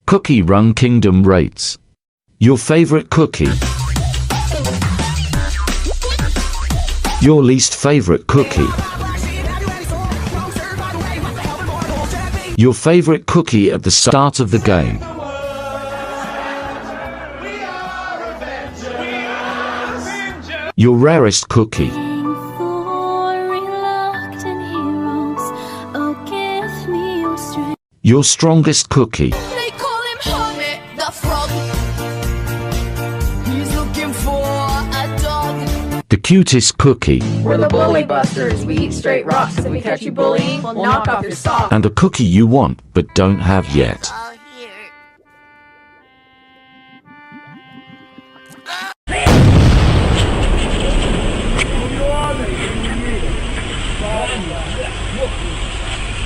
Cookie Run Kingdom rates. Your favorite cookie. Your least favorite cookie. Your favorite cookie at the start of the game. Your rarest cookie. Your strongest cookie. They call him Hermit the Frog. He's looking for a dog. The cutest cookie. We're the Bully Busters. We eat straight rocks. If we catch you bullying, we'll knock off your socks. And a cookie you want but don't have yet.